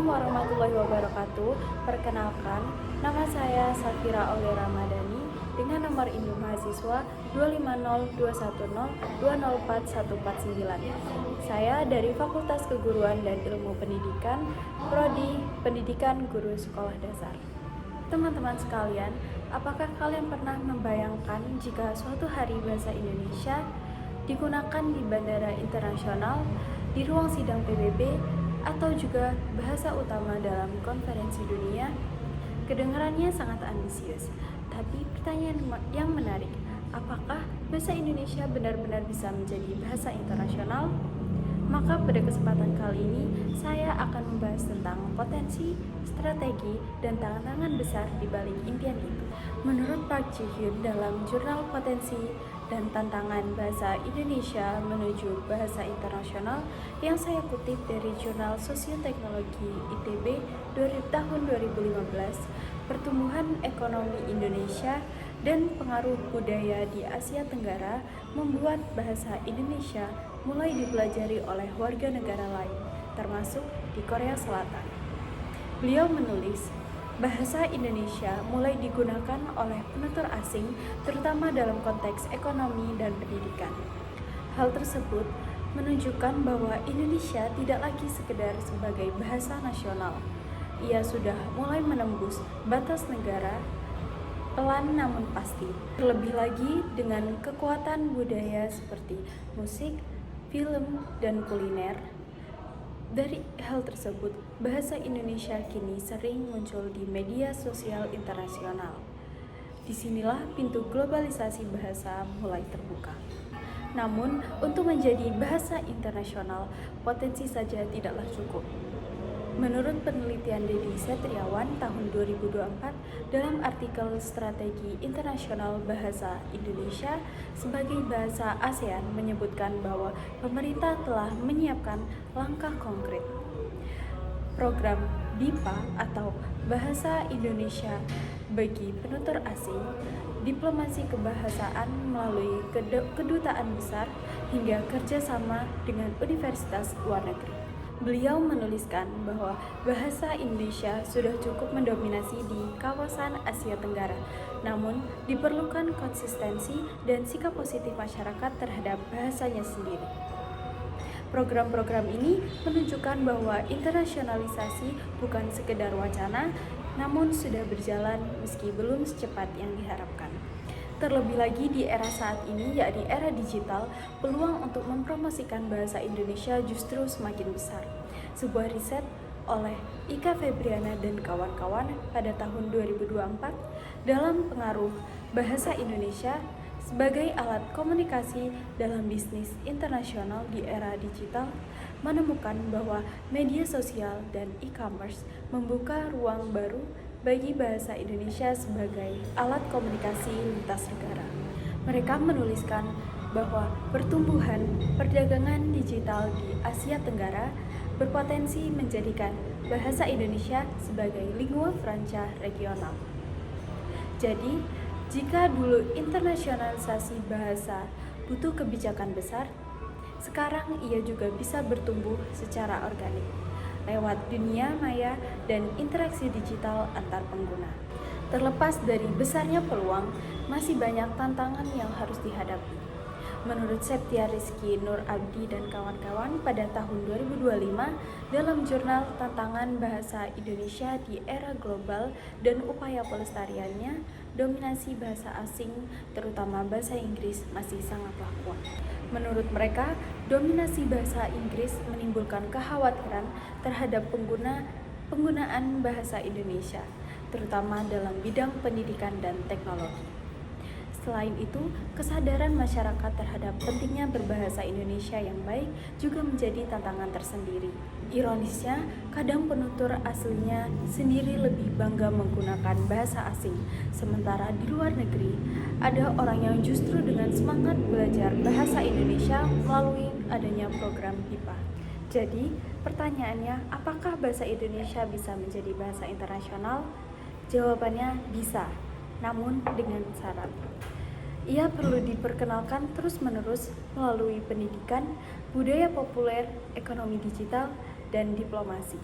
Assalamualaikum warahmatullahi wabarakatuh. Perkenalkan, nama saya Safira Aulia Ramadhani dengan nomor induk mahasiswa 25021020449. Saya dari Fakultas Keguruan dan Ilmu Pendidikan, Prodi Pendidikan Guru Sekolah Dasar. Teman-teman sekalian, apakah kalian pernah membayangkan jika suatu hari bahasa Indonesia digunakan di bandara internasional, di ruang sidang PBB, atau juga bahasa utama dalam konferensi dunia? Kedengarannya sangat ambisius, tapi pertanyaan yang menarik, apakah bahasa Indonesia benar-benar bisa menjadi bahasa internasional? Maka pada kesempatan kali ini, saya akan membahas tentang potensi, strategi, dan tantangan besar di balik impian itu. Menurut Park Ji-hyun dalam jurnal Potensi dan Tantangan Bahasa Indonesia menuju Bahasa Internasional yang saya kutip dari Jurnal Sosioteknologi ITB tahun 2015, pertumbuhan ekonomi Indonesia dan pengaruh budaya di Asia Tenggara membuat bahasa Indonesia mulai dipelajari oleh warga negara lain, termasuk di Korea Selatan. Beliau menulis, bahasa Indonesia mulai digunakan oleh penutur asing, terutama dalam konteks ekonomi dan pendidikan. Hal tersebut menunjukkan bahwa Indonesia tidak lagi sekedar sebagai bahasa nasional. Ia sudah mulai menembus batas negara, pelan namun pasti. Terlebih lagi dengan kekuatan budaya seperti musik, film, dan kuliner. Dari hal tersebut, bahasa Indonesia kini sering muncul di media sosial internasional. Disinilah pintu globalisasi bahasa mulai terbuka. Namun, untuk menjadi bahasa internasional, potensi saja tidaklah cukup. Menurut penelitian Dedi Setriawan tahun 2024 dalam artikel Strategi Internasional Bahasa Indonesia sebagai Bahasa ASEAN menyebutkan bahwa pemerintah telah menyiapkan langkah konkret. Program BIPA atau Bahasa Indonesia bagi penutur asing, diplomasi kebahasaan melalui kedutaan besar hingga kerjasama dengan universitas luar negeri. Beliau menuliskan bahwa bahasa Indonesia sudah cukup mendominasi di kawasan Asia Tenggara, namun diperlukan konsistensi dan sikap positif masyarakat terhadap bahasanya sendiri. Program-program ini menunjukkan bahwa internasionalisasi bukan sekedar wacana, namun sudah berjalan meski belum secepat yang diharapkan. Terlebih lagi di era saat ini, yakni era digital, peluang untuk mempromosikan bahasa Indonesia justru semakin besar. Sebuah riset oleh Ika Febriana dan kawan-kawan pada tahun 2024 dalam pengaruh bahasa Indonesia sebagai alat komunikasi dalam bisnis internasional di era digital menemukan bahwa media sosial dan e-commerce membuka ruang baru bagi bahasa Indonesia sebagai alat komunikasi lintas negara. Mereka menuliskan bahwa pertumbuhan perdagangan digital di Asia Tenggara berpotensi menjadikan bahasa Indonesia sebagai lingua franca regional. Jadi, jika dulu internasionalisasi bahasa butuh kebijakan besar, sekarang ia juga bisa bertumbuh secara organik lewat dunia maya dan interaksi digital antar pengguna. Terlepas dari besarnya peluang, masih banyak tantangan yang harus dihadapi. Menurut Septia Rizky Nur Abdi dan kawan-kawan pada tahun 2025 dalam jurnal Tantangan Bahasa Indonesia di Era Global dan Upaya Pelestariannya, dominasi bahasa asing, terutama bahasa Inggris, masih sangatlah kuat. Menurut mereka, dominasi bahasa Inggris menimbulkan kekhawatiran terhadap penggunaan bahasa Indonesia, terutama dalam bidang pendidikan dan teknologi. Selain itu, kesadaran masyarakat terhadap pentingnya berbahasa Indonesia yang baik juga menjadi tantangan tersendiri. Ironisnya, kadang penutur aslinya sendiri lebih bangga menggunakan bahasa asing, sementara di luar negeri ada orang yang justru dengan semangat belajar bahasa Indonesia melalui adanya program BIPA. Jadi, pertanyaannya, apakah bahasa Indonesia bisa menjadi bahasa internasional? Jawabannya bisa, namun dengan syarat. Ia perlu diperkenalkan terus-menerus melalui pendidikan, budaya populer, ekonomi digital, dan diplomasi.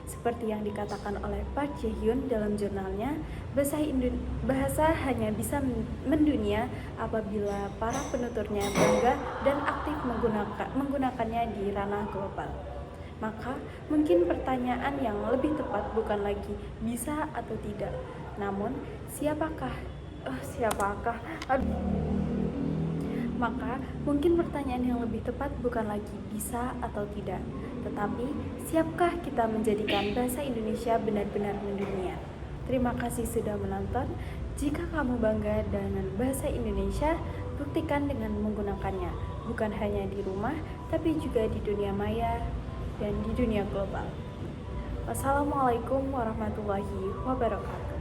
Seperti yang dikatakan oleh Park Jae-hyun dalam jurnalnya, bahasa hanya bisa mendunia apabila para penuturnya bangga dan aktif menggunakannya di ranah global. Maka mungkin pertanyaan yang lebih tepat bukan lagi bisa atau tidak, namun siapakah? Maka mungkin pertanyaan yang lebih tepat bukan lagi bisa atau tidak, tetapi siapkah kita menjadikan bahasa Indonesia benar-benar mendunia? Terima kasih sudah menonton. Jika kamu bangga dengan bahasa Indonesia, buktikan dengan menggunakannya, bukan hanya di rumah, tapi juga di dunia maya dan di dunia global. Wassalamualaikum warahmatullahi wabarakatuh.